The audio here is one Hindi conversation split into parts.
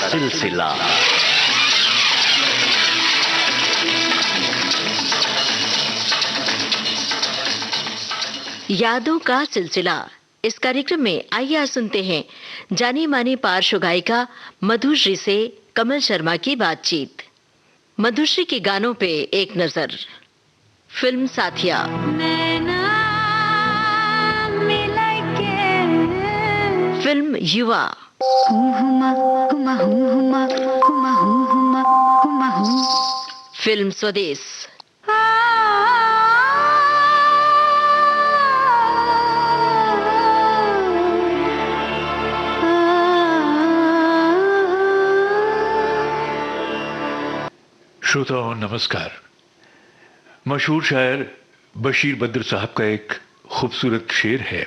सिलसिला। यादों का सिलसिला। इस कार्यक्रम में आइए आज सुनते हैं जानी मानी पार्श्व गायिका मधुश्री से कमल शर्मा की बातचीत। मधुश्री के गानों पे एक नजर। फिल्म साथिया, फिल्म युवा, फिल्म स्वदेश, श्रोताओं नमस्कार। मशहूर शायर बशीर बद्र साहब का एक खूबसूरत शेर है,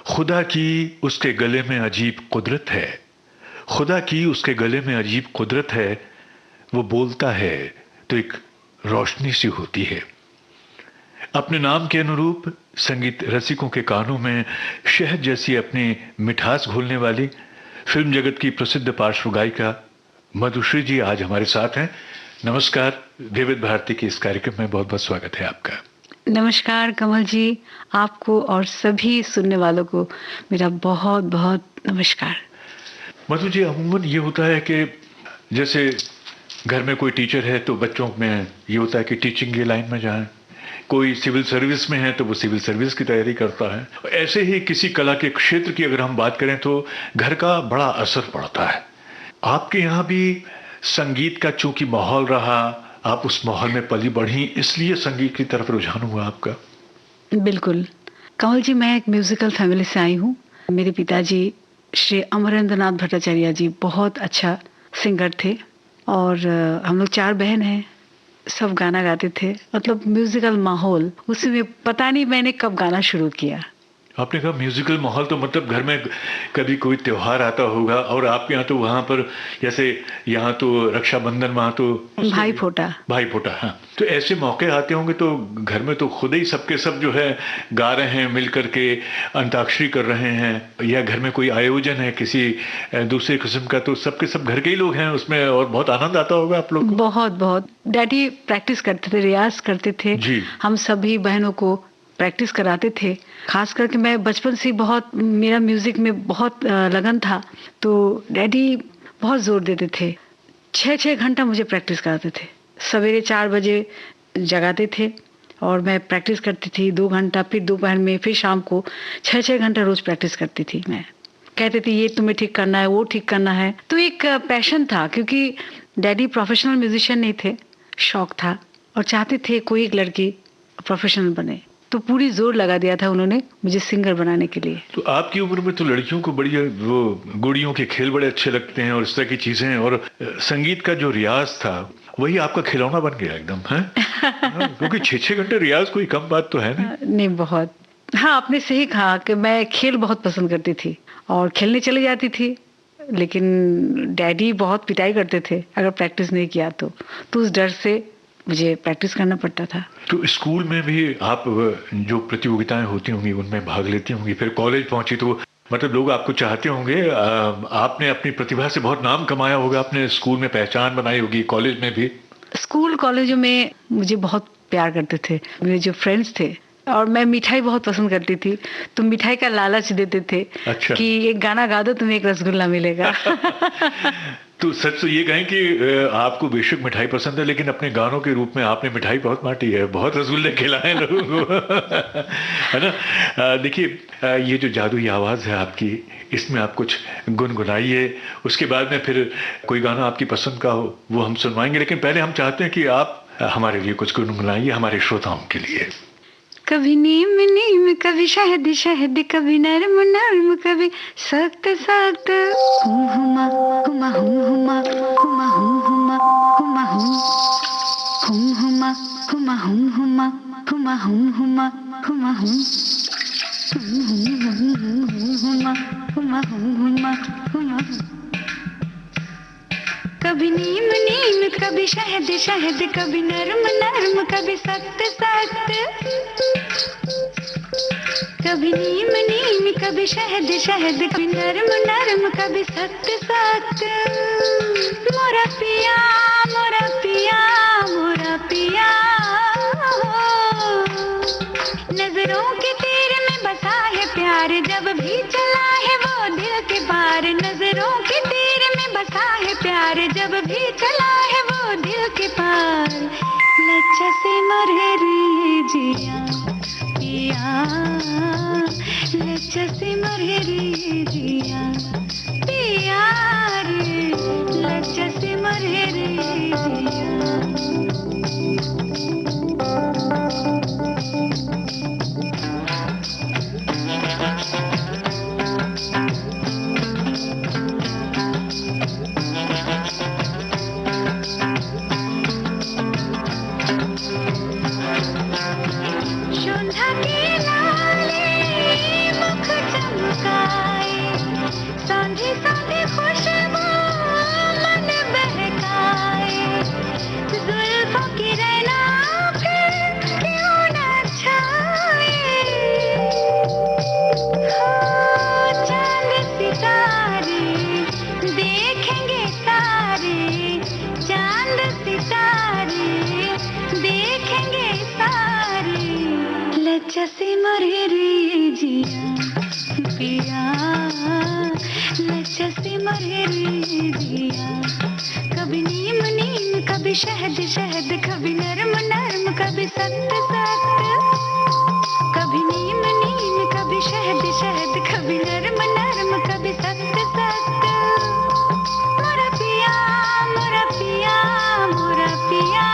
खुदा की उसके गले में अजीब कुदरत है, खुदा की उसके गले में अजीब कुदरत है, वो बोलता है तो एक रोशनी सी होती है। अपने नाम के अनुरूप संगीत रसिकों के कानों में शहद जैसी अपनी मिठास घोलने वाली फिल्म जगत की प्रसिद्ध पार्श्व गायिका मधुश्री जी आज हमारे साथ हैं। नमस्कार, विविध भारती के इस कार्यक्रम में बहुत बहुत स्वागत है आपका। नमस्कार कमल जी, आपको और सभी सुनने वालों को मेरा बहुत बहुत नमस्कार। मधु जी, अमूमन ये होता है कि जैसे घर में कोई टीचर है तो बच्चों में ये होता है कि टीचिंग की लाइन में जाएं, कोई सिविल सर्विस में है तो वो सिविल सर्विस की तैयारी करता है। ऐसे ही किसी कला के क्षेत्र की अगर हम बात करें तो घर का बड़ा असर पड़ता है। आपके यहाँ भी संगीत का चूंकि माहौल रहा, आप उस माहौल में पली बढ़ी, इसलिए संगीत की तरफ रुझान हुआ आपका। बिल्कुल कमल जी, मैं एक म्यूजिकल फैमिली से आई हूँ। मेरे पिताजी श्री अमरेंद्रनाथ भट्टाचार्य जी बहुत अच्छा सिंगर थे और हम लोग 4 बहन हैं, सब गाना गाते थे। मतलब म्यूजिकल माहौल, उसी में पता नहीं मैंने कब गाना शुरू किया। आपने कहा म्यूजिकल माहौल, तो मतलब घर में कभी कोई त्योहार आता होगा और आपके यहाँ तो वहाँ पर जैसे यहाँ तो रक्षाबंधन, वहाँ तो भाई फोटा। हाँ, तो ऐसे मौके आते होंगे तो घर में तो खुद ही सबके सब जो है गा रहे हैं, मिल करके अंताक्षरी कर रहे हैं, या घर में कोई आयोजन है किसी दूसरे किस्म का तो सबके सब घर के ही लोग हैं उसमें और बहुत आनंद आता होगा आप लोग को। बहुत बहुत डैडी प्रैक्टिस करते थे, रियाज करते थे जी। हम सभी बहनों को प्रैक्टिस कराते थे। खास करके मैं बचपन से बहुत, मेरा म्यूजिक में बहुत लगन था, तो डैडी बहुत जोर देते थे। 6-6 घंटा मुझे प्रैक्टिस कराते थे। सवेरे 4 बजे जगाते थे और मैं प्रैक्टिस करती थी 2 घंटा, फिर दोपहर में, फिर शाम को 6-6 घंटा रोज प्रैक्टिस करती थी। मैं कहते थे ये तुम्हें ठीक करना है, वो ठीक करना है। तो एक पैशन था, क्योंकि डैडी प्रोफेशनल म्यूजिशियन नहीं थे, शौक था और चाहते थे कोई एक लड़की प्रोफेशनल बने, तो पूरी जोर लगा दिया था उन्होंने मुझे सिंगर बनाने के लिए। तो आपकी उम्र में तो लड़कियों को बड़ी वो गुड़ियों के खेल बड़े अच्छे लगते हैं और इस तरह की चीजें, और संगीत का जो रियाज था वही आपका खिलौना बन गया एकदम है। क्योंकि 6-6 घंटे रियाज कोई कम बात तो है नहीं बहुत। हाँ, आपने सही कहा कि मैं खेल बहुत पसंद करती थी और खेलने चली जाती थी, लेकिन डैडी बहुत पिटाई करते थे अगर प्रैक्टिस नहीं किया तो उस डर से मुझे प्रैक्टिस करना पड़ता था। तो स्कूल में भी आप जो प्रतियोगिताएं होती होंगी उनमें भाग लेती होंगी, फिर कॉलेज पहुंची तो मतलब लोग आपको चाहते होंगे, आपने अपनी प्रतिभा से बहुत नाम कमाया होगा, आपने स्कूल में पहचान बनाई होगी, कॉलेज में भी। स्कूल कॉलेजों में मुझे बहुत प्यार करते थे मेरे जो फ्रेंड्स थे, और मैं मिठाई बहुत पसंद करती थी, तो मिठाई का लालच देते थे। अच्छा। कि एक गाना गा दो तुम्हें एक रसगुल्ला मिलेगा। तो सच तो ये कहें कि आपको बेशक मिठाई पसंद है, लेकिन अपने गानों के रूप में आपने मिठाई बहुत बांटी है, बहुत रसगुल्ले खिलाए लोगों को। है ना। देखिए ये जो जादुई आवाज़ है आपकी, इसमें आप कुछ गुनगुनाइए, उसके बाद में फिर कोई गाना आपकी पसंद का हो वो हम सुनवाएंगे, लेकिन पहले हम चाहते हैं कि आप हमारे लिए कुछ गुनगुनाइए हमारे श्रोताओं के लिए। कभी नीम नीम, कभी शहद शहद, कभी नरम नरम, कभी सख्त सख्त। हुमा हुमा हुमा हुमा हुमा हुमा हुमा हुमा हुमा हुमा हुमा हुमा हुमा हुमा। कभी नीम नीम, कभी शहद शहद, कभी नरम नरम, कभी सख्त सख्त। कभी नीम नीम कभी शहद शहद, कभी नरम नरम कभी सख्त सख्त। मोरा पिया मोरा पिया मोरा पिया, नजरों के तीर में बसा है प्यार, जब भी चला है वो दिल के पार। नजरों के तीर में बसा है प्यार, जब भी चला है वो दिल के पार। लज्जा से मरे रे जिया पिया, लज्जा से मरे रे जिया पिया रे, लज्जा से मरे रे जिया। लज्जा से मरे रे जिया पिया, लज्जा से मरे रे जिया। कभी नीम नीम कभी शहद शहद, कभी नरम नरम कभी सख्त सख्त। कभी नीम नीम कभी शहद शहद, कभी नरम नरम कभी सख्त सख्त। मोरा पिया मोरा पिया मोरा पिया,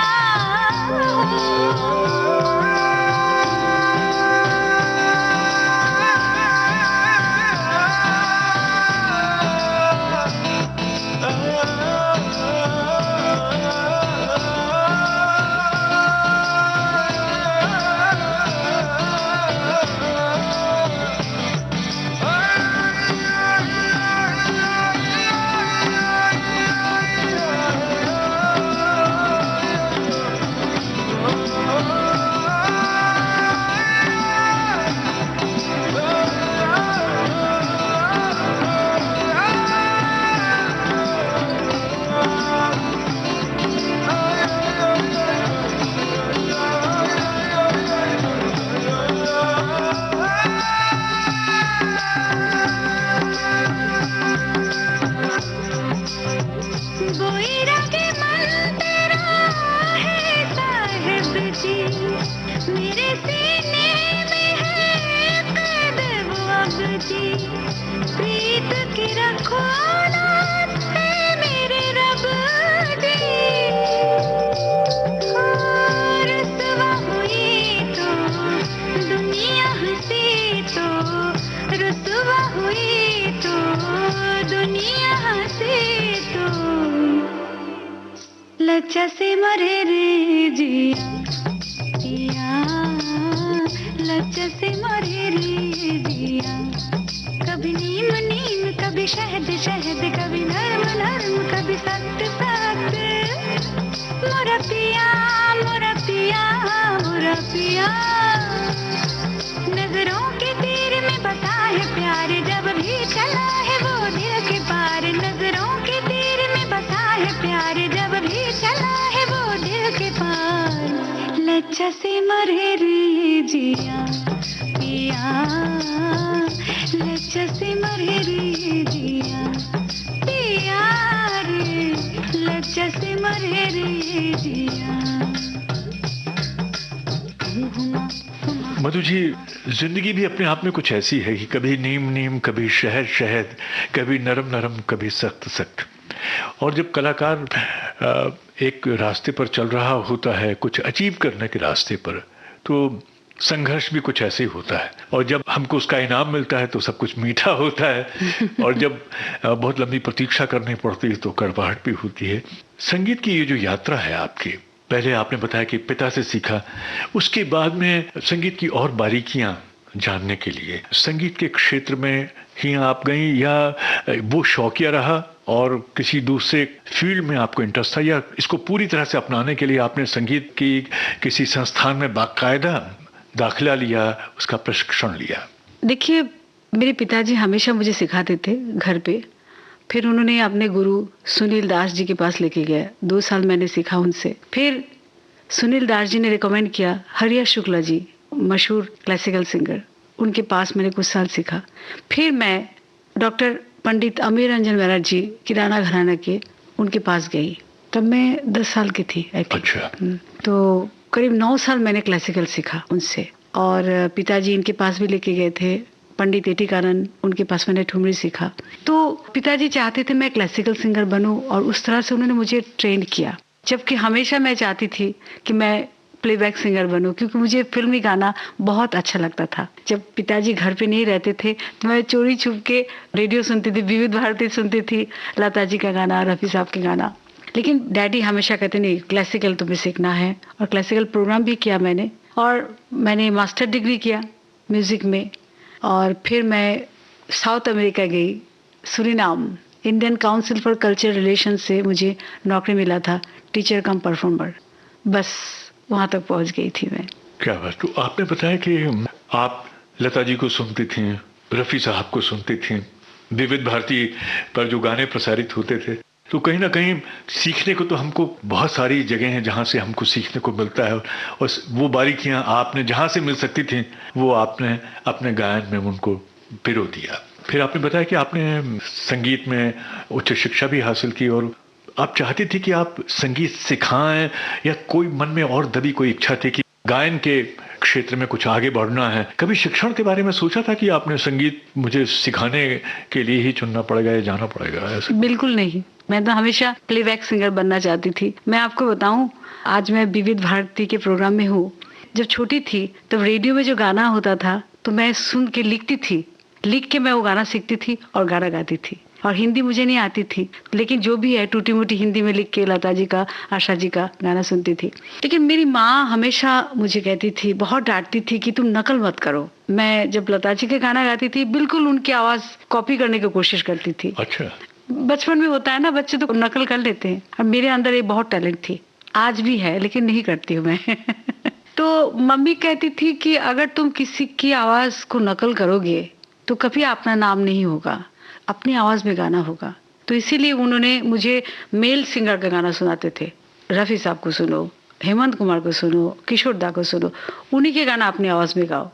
मेरे सीने में है कैद वो अब जी। प्रीत की रखो नाथ है मेरे रब जी। रुसवा हुई तो दुनिया हंसी तो, रुसवा हुई तो दुनिया हंसी तो। लज्जा से मरे रे जिया पिया, लज्जा से मरे रे जिया। कभी नीम नीम कभी शहद शहद, कभी नरम नरम कभी सख्त सख्त। मोरा पिया मोरा पिया मोरा पिया, नजरों के तीर में बसा है प्यार, जब भी चला है वो दिल के पार। नजरों के तीर में बसा है प्यार, जब भी चला है वो दिल के पार। लज्जा से मरे रे जिया पिया, लज्जा से मरे रे जिया पिया रे, लज्जा से मरे रे जिया। मधु जी, जिंदगी भी अपने आप में कुछ ऐसी है कि कभी नीम नीम कभी शहद शहद, कभी नरम नरम कभी सख्त सख्त। और जब कलाकार एक रास्ते पर चल रहा होता है, कुछ अचीव करने के रास्ते पर, तो संघर्ष भी कुछ ऐसे ही होता है। और जब हमको उसका इनाम मिलता है तो सब कुछ मीठा होता है, और जब बहुत लंबी प्रतीक्षा करनी पड़ती है तो कड़वाहट भी होती है। संगीत की ये जो यात्रा है आपकी, पहले आपने बताया कि पिता से सीखा, उसके बाद में संगीत की और बारीकियां जानने के लिए संगीत के क्षेत्र में ही आप गई, या वो शौकिया रहा और किसी दूसरे फील्ड में आपको इंटरेस्ट था, या इसको पूरी तरह से अपनाने के लिए आपने संगीत की किसी संस्थान में बाकायदा दाखिला लिया, उसका प्रशिक्षण लिया? देखिए, मेरे पिताजी हमेशा मुझे सिखाते थे घर पे। फिर उन्होंने अपने गुरु सुनील दास जी के पास लेके गए। 2 साल मैंने सीखा उनसे। फिर सुनील दास जी ने रिकमेंड किया, हरिया शुक्ला जी मशहूर क्लासिकल सिंगर, उनके पास मैंने कुछ साल सीखा। फिर मैं डॉक्टर पंडित अमीर रंजन बैनर्जी किराना घराना के, उनके पास गई। तब मैं 10 साल की थी आई थिंक। अच्छा। तो करीब 9 साल मैंने क्लासिकल सीखा उनसे। और पिताजी इनके पास भी लेके गए थे, पंडित एटीकानंद, उनके पास मैंने ठुमरी सीखा। तो पिताजी चाहते थे मैं क्लासिकल सिंगर बनूं और उस तरह से उन्होंने मुझे ट्रेन किया। जबकि हमेशा मैं चाहती थी कि मैं प्लेबैक सिंगर बनूं, क्योंकि मुझे फिल्मी गाना बहुत अच्छा लगता था। जब पिताजी घर पे नहीं रहते थे तो मैं चोरी छुप के रेडियो सुनती थी, विविध भारती सुनती थी, लता जी का गाना, रफ़ी साहब के गाना। लेकिन डैडी हमेशा कहते नहीं, क्लासिकल तुम्हें सीखना है। और क्लासिकल प्रोग्राम भी किया मैंने, और मैंने मास्टर डिग्री किया म्यूजिक में। और फिर मैं साउथ अमेरिका गई, Suriname, Indian council for culture relation से मुझे नौकरी मिला था, टीचर कम परफॉर्मर। बस वहां तक पहुंच गई थी मैं। क्या बात। तो आपने बताया कि आप लता जी को सुनती थी, रफ़ी साहब को सुनती थी, विविध भारती पर जो गाने प्रसारित होते थे, तो कहीं ना कहीं सीखने को तो हमको बहुत सारी जगह हैं जहाँ से हमको सीखने को मिलता है, और वो बारीकियाँ आपने जहाँ से मिल सकती थी वो आपने अपने गायन में उनको पिरो दिया। फिर आपने बताया कि आपने संगीत में उच्च शिक्षा भी हासिल की, और आप चाहती थी कि आप संगीत सिखाएं, या कोई मन में और दबी कोई इच्छा थी कि गायन के क्षेत्र में कुछ आगे बढ़ना है? कभी शिक्षण के बारे में सोचा था कि आपने संगीत मुझे सिखाने के लिए ही चुनना पड़ेगा या जाना पड़ेगा ऐसे? बिल्कुल नहीं, मैं तो हमेशा प्लेबैक सिंगर बनना चाहती थी। मैं आपको बताऊं, आज मैं विविध भारती के प्रोग्राम में हूँ। जब छोटी थी तब रेडियो में जो गाना होता था तो मैं सुन के लिखती थी, लिख के मैं वो गाना सीखती थी और गाना गाती थी। और हिंदी मुझे नहीं आती थी, लेकिन जो भी है टूटी मोटी हिंदी में लिख के लता जी का, आशा जी का गाना सुनती थी। लेकिन मेरी माँ हमेशा मुझे कहती थी, बहुत डांटती थी कि तुम नकल मत करो। मैं जब लता जी के गाना गाती थी बिल्कुल उनकी आवाज कॉपी करने की कोशिश करती थी। अच्छा। बचपन में होता है ना, बच्चे तो नकल कर लेते हैं, और मेरे अंदर ये बहुत टैलेंट थी, आज भी है, लेकिन नहीं करती हूँ मैं। तो मम्मी कहती थी कि अगर तुम किसी की आवाज को नकल करोगे तो कभी अपना नाम नहीं होगा, अपनी आवाज में गाना होगा। तो इसीलिए उन्होंने मुझे मेल सिंगर का गाना सुनाते थे। रफी साहब को सुनो, हेमंत कुमार को सुनो, किशोर दा को सुनो, उन्हीं के गाना अपनी आवाज में गाओ।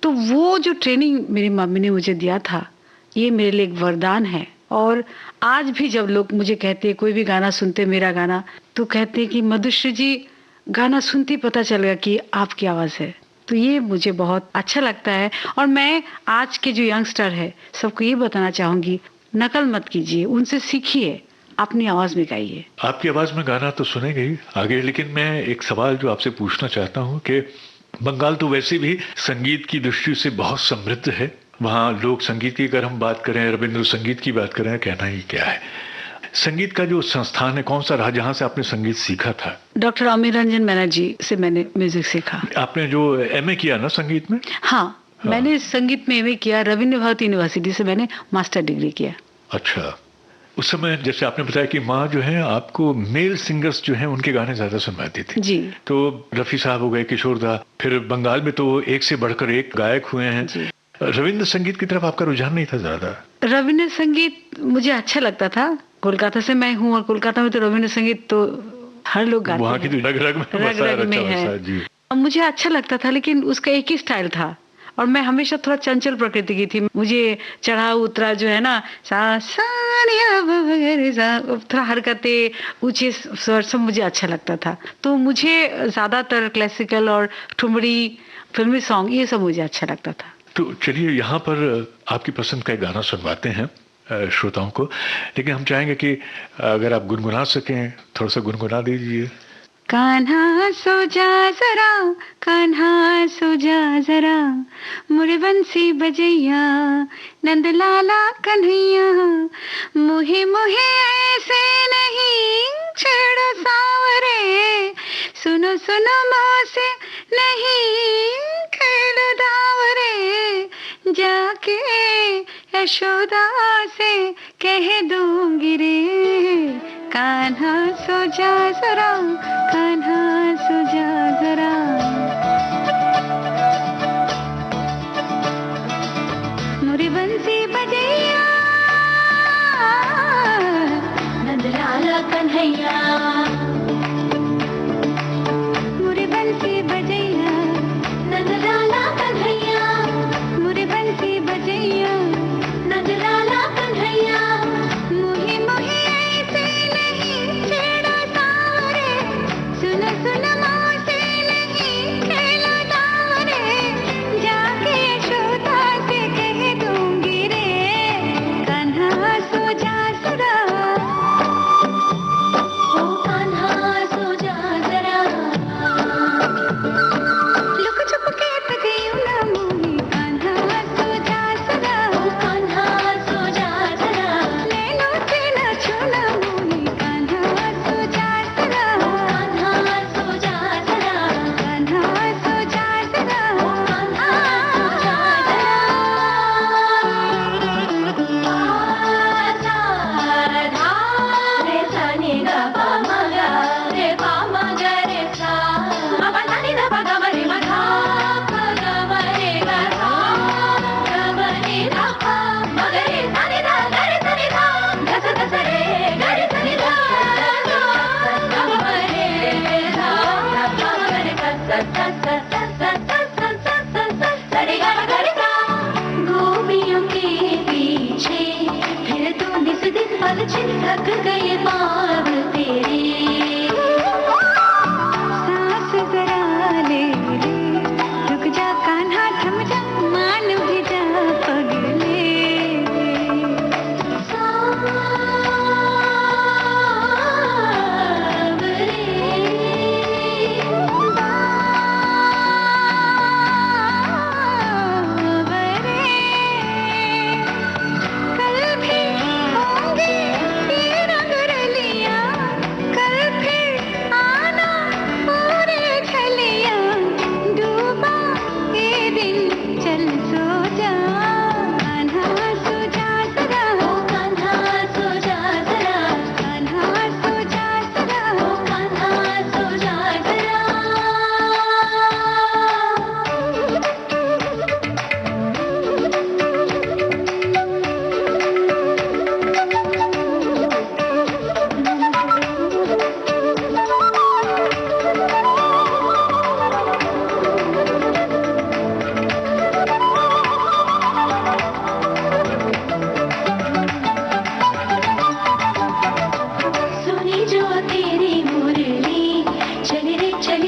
तो वो जो ट्रेनिंग मेरी मम्मी ने मुझे दिया था, ये मेरे लिए एक वरदान है। और आज भी जब लोग मुझे कहते हैं, कोई भी गाना सुनते मेरा गाना, तो कहते हैं कि मधुश्री जी, गाना सुनते ही पता चल गया कि आपकी आवाज है। तो ये मुझे बहुत अच्छा लगता है। और मैं आज के जो यंगस्टर है सबको ये बताना चाहूंगी, नकल मत कीजिए, उनसे सीखिए, अपनी आवाज में गाइए। आपकी आवाज में गाना तो सुनेंगे ही आगे, लेकिन मैं एक सवाल जो आपसे पूछना चाहता हूँ कि बंगाल तो वैसे भी संगीत की दृष्टि से बहुत समृद्ध है। वहाँ लोक संगीत की अगर हम बात करें, रविंद्र संगीत की बात करें, कहना ही क्या है। संगीत का जो संस्थान है कौन सा रहा जहाँ से आपने संगीत सीखा था? डॉक्टर अमीर रंजन बैनर्जी से मैंने म्यूजिक सीखा। आपने जो एमए किया ना संगीत में? हाँ, मैंने संगीत में एमए किया, रविंद्र भारती यूनिवर्सिटी से मैंने मास्टर डिग्री किया। अच्छा। उस समय जैसे आपने बताया कि माँ जो है आपको मेल सिंगर्स जो हैं उनके गाने ज्यादा सुनवाती थी जी। तो रफी साहब हो गए, किशोर दा, फिर बंगाल में तो एक से बढ़कर एक गायक हुए हैं। रविंद्र संगीत की तरफ आपका रुझान नहीं था ज्यादा? रविंद्र संगीत मुझे अच्छा लगता था। कोलकाता से मैं हूँ और कोलकाता में तो रविंद्र संगीत तो हर लोग गाते हैं, वहाँ की तो रग में है जी। मुझे अच्छा लगता था, लेकिन उसका एक ही स्टाइल था और मैं हमेशा थोड़ा चंचल प्रकृति की थी। मुझे चढ़ा उतरा जो है ना, थोड़ा हरकतें, ऊंचे स्वर, सब मुझे अच्छा लगता था। तो मुझे ज्यादातर क्लासिकल और ठुमरी, फिल्मी सॉन्ग, ये सब मुझे अच्छा लगता था। तो चलिए यहाँ पर आपकी पसंद का एक गाना सुनवाते हैं श्रोताओं को, लेकिन हम चाहेंगे कि अगर आप गुनगुना सकें, थोड़ा सा गुनगुना दीजिए। कान्हा सो जा जरा, कान्हा सो जा जरा, मुरे बंसी बजैया, नंद लाला कन्हैया, मुहे मुहे ऐसे नहीं छेड़ो सावरे, सुनो सुनो मोसे नहीं खेलो दावरे, जाके यशोदा से कह दूंगी रे, कान्हा सो जा जरा, कान्हा सो जा जरा।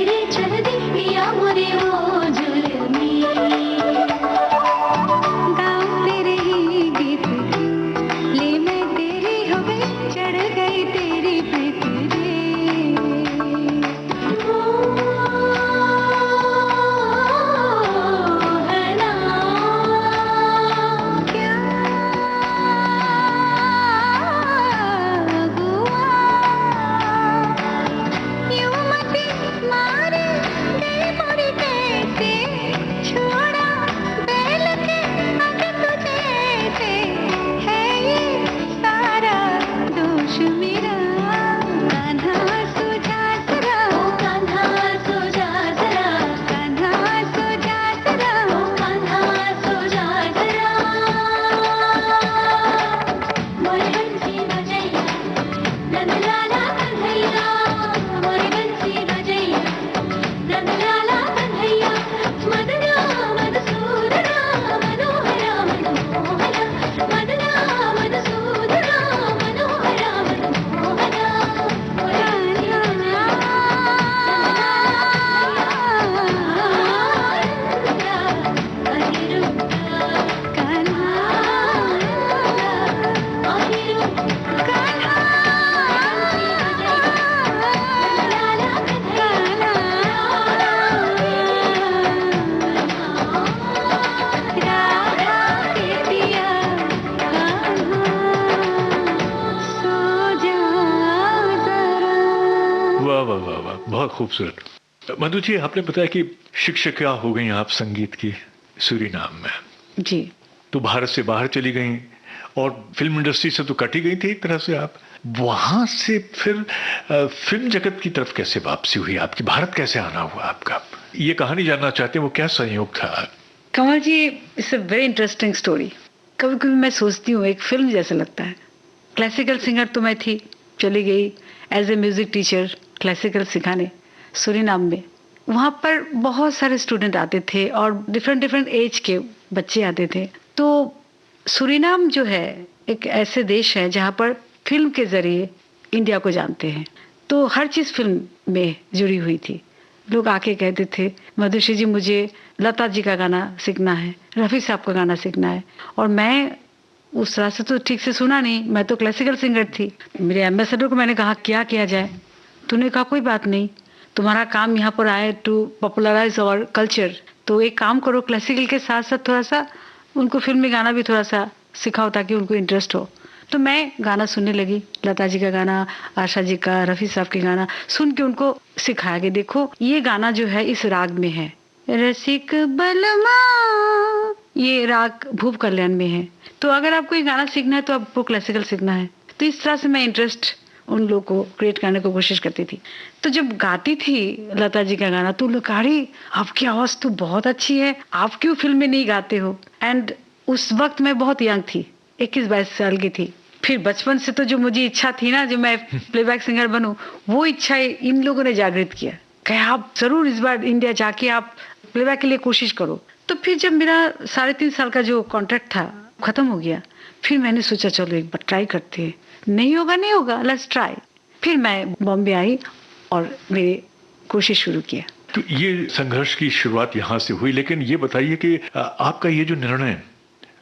रे चल दी पिया मोरे ओ जुलमी गाऊं तेरे ही गीत ले मैं तेरी हो गई चढ़ गई तेरी प्रीत बहुत खूबसूरत। मधु जी, आपने बताया कि शिक्षिका हो गई आप संगीत की सूरीनाम में। जी। तो भारत से बाहर चली गई और फिल्म इंडस्ट्री से तो कटी गई थी एक तरह से आप। वहां से फिर फिल्म जगत की तरफ कैसे वापसी हुई आपकी? भारत कैसे आना हुआ आपका? ये कहानी जानना चाहते हैं, वो क्या संयोग था? Kamal ji, it's a very interesting story. कभी कभी मैं सोचती हूँ एक फिल्म जैसा लगता है। क्लासिकल सिंगर तो मैं थी, चली गई as a music teacher classical सिखाने सूरीनाम में। वहाँ पर बहुत सारे स्टूडेंट आते थे और डिफरेंट डिफरेंट एज के बच्चे आते थे। तो सूरीनाम जो है एक ऐसे देश है जहाँ पर फिल्म के जरिए इंडिया को जानते हैं। तो हर चीज़ फिल्म में जुड़ी हुई थी। लोग आके कहते थे, मधुश्री जी मुझे लता जी का गाना सीखना है, रफ़ी साहब का गाना सीखना है। और मैं उस तरह से तो ठीक से सुना नहीं, मैं तो क्लासिकल सिंगर थी। मेरे एम्बेसडर को मैंने कहा क्या किया जाए? तूने कहा कोई बात नहीं, तुम्हारा काम यहाँ पर आए टू पॉपुलराइज आवर कल्चर, तो एक काम करो क्लासिकल के साथ साथ थोड़ा सा उनको फिल्मी गाना भी थोड़ा सा सिखाओ ताकि उनको इंटरेस्ट हो। तो मैं गाना सुनने लगी, लता जी का गाना, आशा जी का, रफ़ी साहब के गाना सुन के उनको सिखाया कि देखो ये गाना जो है इस राग में है, रसिक बलमा, ये राग भूप कल्याण में है। तो अगर आपको ये गाना सीखना है तो आपको क्लासिकल सीखना है। तो इस तरह से मैं इंटरेस्ट उन लोगों को क्रिएट करने को कोशिश करती थी। तो जब गाती थी लता जी का गाना तो लोग कहा, अरे आपकी आवाज़ तो बहुत अच्छी है, आप क्यों फिल्म में नहीं गाते हो? एंड उस वक्त मैं बहुत यंग थी, 21-22 साल की थी। फिर बचपन से तो जो मुझे इच्छा थी ना, जो मैं प्लेबैक सिंगर बनूं, वो इच्छा इन लोगों ने जागृत किया कि आप जरूर इस बार इंडिया जाके आप प्लेबैक के लिए कोशिश करो। तो फिर जब मेरा 3.5 साल का जो कॉन्ट्रैक्ट था खत्म हो गया, फिर मैंने सोचा चलो एक बार ट्राई करते हैं, नहीं होगा, लेट्स ट्राई। फिर मैं बॉम्बे आई और मेरी कोशिश शुरू किया। तो ये संघर्ष की शुरुआत यहाँ से हुई। लेकिन ये बताइए कि आपका ये जो निर्णय,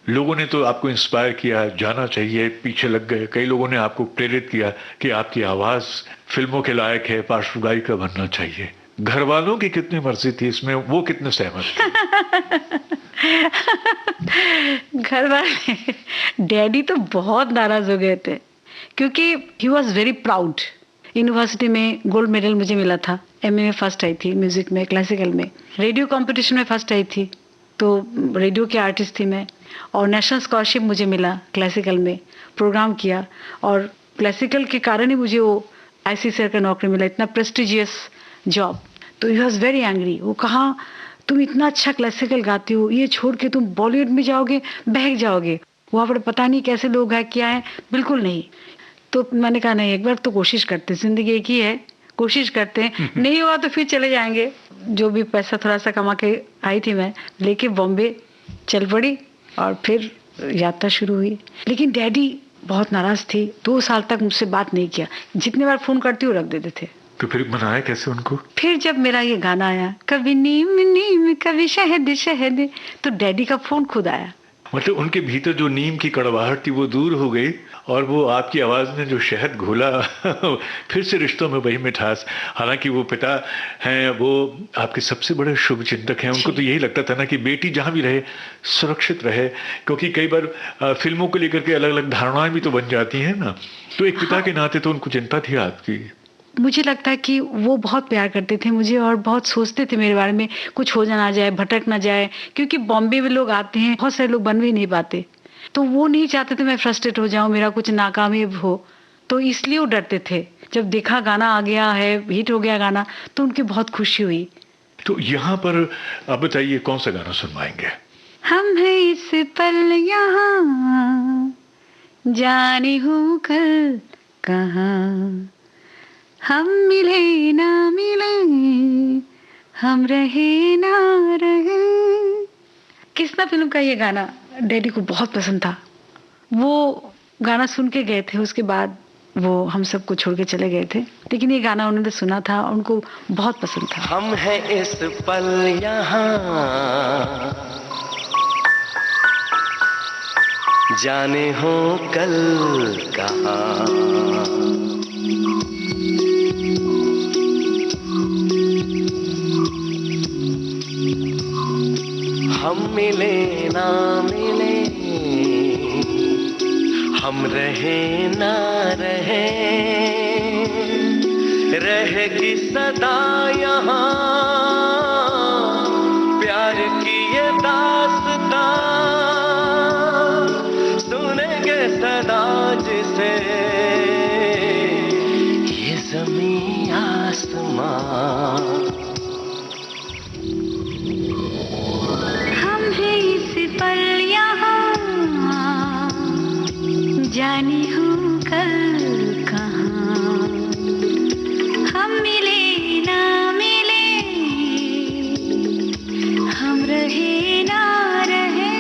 लोगों ने तो आपको इंस्पायर किया, जाना चाहिए, पीछे लग गए, कई लोगों ने आपको प्रेरित किया कि आपकी आवाज़ फिल्मों के लायक है, पार्श्व गायिका बनना चाहिए। घर वालों की कितनी मर्जी थी इसमें, वो कितने सहमत थे? घर वाले, डैडी तो बहुत नाराज हो गए थे क्योंकि he was very proud. University में गोल्ड मेडल मुझे मिला था, एमए में फर्स्ट आई थी, म्यूजिक में, क्लासिकल में, रेडियो कंपटीशन में फर्स्ट आई थी, तो रेडियो की आर्टिस्ट थी मैं। और नेशनल स्कॉलरशिप मुझे मिला क्लासिकल में, प्रोग्राम किया और क्लासिकल के कारण ही मुझे वो आईसीसीआर का नौकरी मिला, इतना प्रेस्टिजियस जॉब। तो ही वॉज वेरी एंग्री। वो कहा तुम इतना अच्छा क्लासिकल गाती हो, ये छोड़ के तुम बॉलीवुड में जाओगे, बहक जाओगे, वहाँ पर पता नहीं कैसे लोग हैं, क्या है, बिल्कुल नहीं। तो मैंने कहा नहीं, एक बार तो कोशिश करते, जिंदगी एक ही है, कोशिश करते हैं, नहीं हुआ तो फिर चले जाएंगे। जो भी पैसा थोड़ा सा कमा के आई थी मैं लेके बॉम्बे चल पड़ी और फिर यात्रा शुरू हुई। लेकिन डैडी बहुत नाराज थे, 2 साल तक मुझसे बात नहीं किया, जितने बार फोन करती हूँ रख देते थे। तो फिर मनाया कैसे उनको? फिर जब मेरा ये गाना आया, कभी नीम नीम कभी शहद शहद, तो डैडी का फोन खुद आया। मतलब उनके भीतर जो नीम की कड़वाहट थी वो दूर हो गई और वो आपकी आवाज में जो शहद घोला फिर से रिश्तों में वही मिठास। हालांकि वो पिता हैं, वो आपके सबसे बड़े शुभ चिंतक हैं, उनको तो यही लगता था ना कि बेटी जहां भी रहे सुरक्षित रहे, क्योंकि कई बार फिल्मों को लेकर के अलग अलग धारणाएं भी तो बन जाती हैं ना। तो एक पिता के नाते तो उनको चिंता थी आपकी। मुझे लगता है कि वो बहुत प्यार करते थे मुझे और बहुत सोचते थे मेरे बारे में, कुछ हो ना जाए, भटक ना जाए, क्योंकि बॉम्बे में लोग आते हैं, बहुत सारे लोग बन भी नहीं पाते, तो वो नहीं चाहते थे मैं फ्रस्ट्रेट हो जाऊं, मेरा कुछ नाकामयाब हो, तो इसलिए वो डरते थे। जब देखा गाना आ गया है, हिट हो गया गाना, तो उनकी बहुत खुशी हुई। तो यहाँ पर आप बताइए कौन सा गाना सुनवाएंगे? हम है इस पल यहाँ, जाने हूँ कल कहाँ, हम मिले ना मिले, हम रहे ना रहे। किसना फिल्म का ये गाना डैडी को बहुत पसंद था। वो गाना सुन के गए थे, उसके बाद वो हम सबको छोड़ के चले गए थे, लेकिन ये गाना उन्होंने सुना था, उनको बहुत पसंद था। हम हैं इस पल यहाँ, जाने हो कल कहाँ, हम मिले ना मिले, हम रहे ना रहे, रहेगी सदा यहाँ प्यार की ये दास्तां, सुनेंगे सदा जिसे ये ज़मीं आसमां। पल यहाँ, जाने हूँ कल कहाँ, हम मिले ना मिले, हम रहे ना रहे,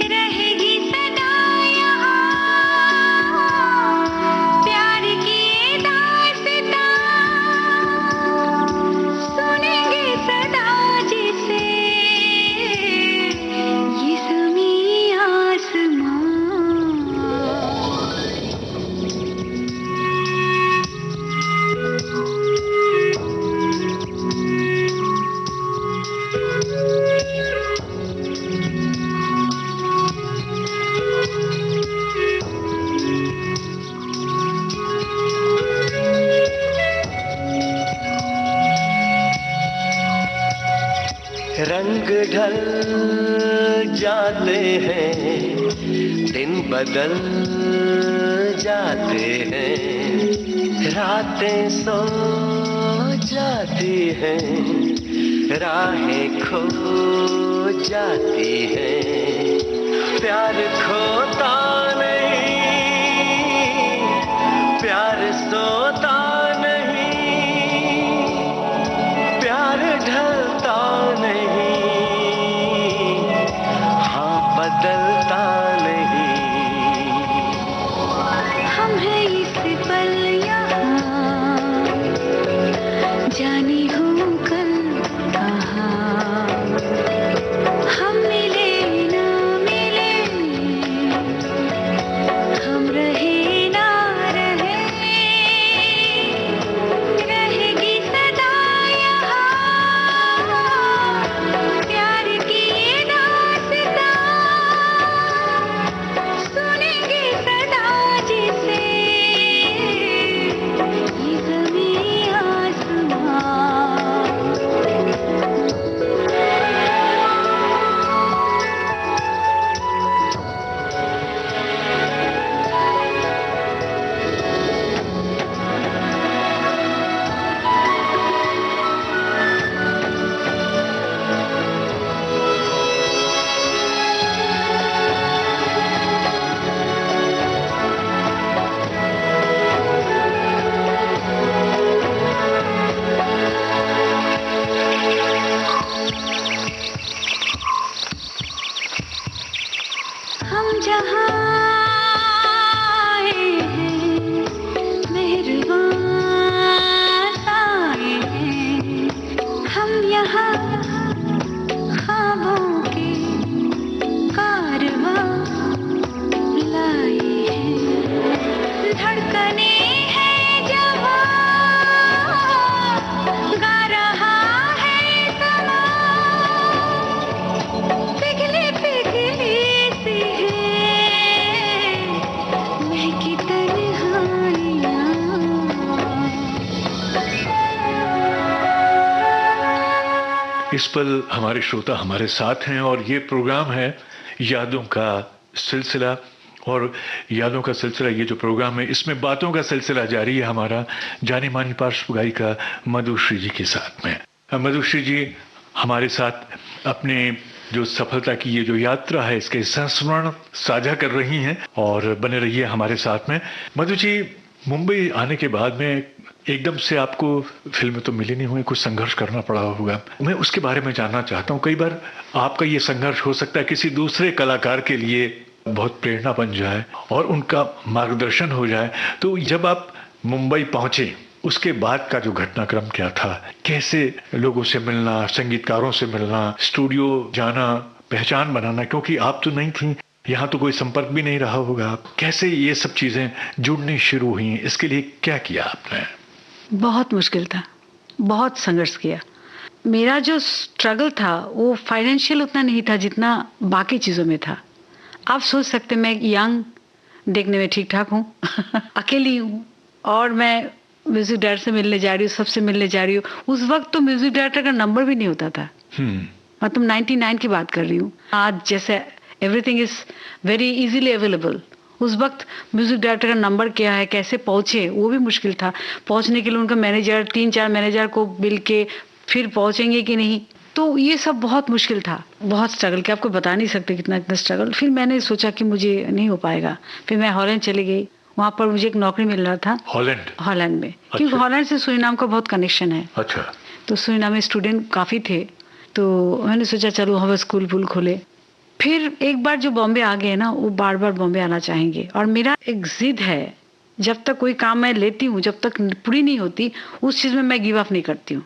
रहेगी सदा यहाँ प्यार की ये दास्तां, सुनेंगे सदा जिसे रंग ढल जाते हैं, दिन बदल जाते हैं, रातें सो जाती हैं, राहें खो जाती हैं, प्यार खोता नहीं, प्यार सोता नहीं, प्यार ढलता नहीं, हाँ बदलता नहीं। हम है इस पल यहाँ, जाने हूँ कल कहाँ, हम मिले ना मिले, हम रहे ना रहे, रहेगी सदा यहाँ प्यार की ये दास्तां, सुनेंगे सदा जिसे ये ज़मीं आसमां। इस पल हमारे श्रोता हमारे साथ हैं और ये प्रोग्राम है यादों का सिलसिला। और यादों का सिलसिला, ये जो प्रोग्राम है, इसमें बातों का सिलसिला जारी है हमारा जानी मानी पार्श्व गायिका मधुश्री जी के साथ में। मधुश्री जी हमारे साथ अपने जो सफलता की ये जो यात्रा है इसके संस्मरण साझा कर रही हैं और बने रहिए हमारे साथ में। मधु जी, मुंबई आने के बाद में एकदम से आपको फिल्में तो मिली नहीं हुई, कुछ संघर्ष करना पड़ा होगा। मैं उसके बारे में जानना चाहता हूँ। कई बार आपका ये संघर्ष हो सकता है किसी दूसरे कलाकार के लिए बहुत प्रेरणा बन जाए और उनका मार्गदर्शन हो जाए। तो जब आप मुंबई पहुंचे उसके बाद का जो घटनाक्रम क्या था? कैसे लोगों से मिलना, संगीतकारों से मिलना, स्टूडियो जाना, पहचान बनाना, क्योंकि आप तो नहीं थी यहाँ, तो कोई संपर्क भी नहीं रहा होगा। कैसे ये सब चीजें जुड़नी शुरू हुई? इसके लिए क्या किया आपने? बहुत मुश्किल था, बहुत संघर्ष किया। मेरा जो स्ट्रगल था वो फाइनेंशियल उतना नहीं था जितना बाकी चीज़ों में था। आप सोच सकते, मैं यंग, देखने में ठीक ठाक हूँ अकेली हूँ और मैं म्यूजिक डायरेक्टर से मिलने जा रही हूँ, सबसे मिलने जा रही हूँ। उस वक्त तो म्यूजिक डायरेक्टर का नंबर भी नहीं होता था। मतलब 99 की बात कर रही हूँ। आज जैसे everything is very easily available, उस वक्त म्यूजिक डायरेक्टर का नंबर क्या है, कैसे पहुंचे, वो भी मुश्किल था। पहुंचने के लिए उनका मैनेजर, 3-4 मैनेजर को मिल के फिर पहुंचेंगे कि नहीं, तो ये सब बहुत मुश्किल था। बहुत स्ट्रगल किया, आपको बता नहीं सकते कितना कितना स्ट्रगल। फिर मैंने सोचा कि मुझे नहीं हो पाएगा। फिर मैं हॉलैंड चली गई, वहाँ पर मुझे एक नौकरी मिल रहा था हॉलैंड में। अच्छा। क्योंकि हॉलैंड से सूरीनाम का बहुत कनेक्शन है। अच्छा। तो सूरीनाम में स्टूडेंट काफ़ी थे, तो मैंने सोचा चलो हम स्कूल पुल खोले। फिर एक बार जो बॉम्बे आ गए ना, वो बार बार बॉम्बे आना चाहेंगे। और मेरा एक जिद है, जब तक कोई काम मैं लेती हूँ, जब तक पूरी नहीं होती उस चीज़ में मैं गिव अप नहीं करती हूँ,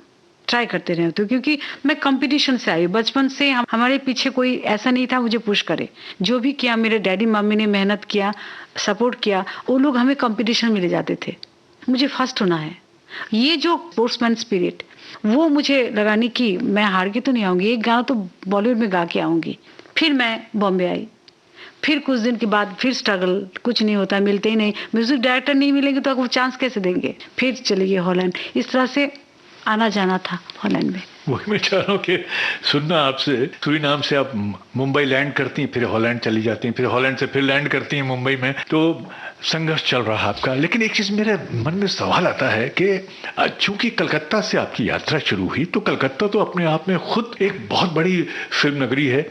ट्राई करते रहते हूँ। क्योंकि मैं कंपटीशन से आई हूँ, बचपन से हमारे पीछे कोई ऐसा नहीं था मुझे पुश करे। जो भी किया, मेरे डैडी मम्मी ने मेहनत किया, सपोर्ट किया, वो लोग हमें कंपटीशन में ले जाते थे, मुझे फर्स्ट होना है। ये जो स्पोर्ट्समैन स्पिरिट, वो मुझे लगा नहीं कि मैं हार के तो नहीं आऊँगी, एक गाना तो बॉलीवुड में गा के आऊँगी। फिर मैं बॉम्बे आई, फिर कुछ दिन के बाद फिर स्ट्रगल, कुछ नहीं होता, मिलते ही नहीं, म्यूजिक डायरेक्टर नहीं मिलेंगे तो आपको चांस कैसे देंगे। फिर चली गई हॉलैंड। इस तरह से आना जाना था हॉलैंड में। वही मैं चाह रहा हूँ कि सुनना आपसे, सूरीनाम से आप मुंबई लैंड करती हैं, फिर हॉलैंड चली जाती हैं, फिर हॉलैंड से फिर लैंड करती हैं मुंबई में, तो संघर्ष चल रहा है आपका। लेकिन एक चीज़ मेरे मन में सवाल आता है कि चूंकि कलकत्ता से आपकी यात्रा शुरू हुई, तो कलकत्ता तो अपने आप में खुद एक बहुत बड़ी फिल्म नगरी है।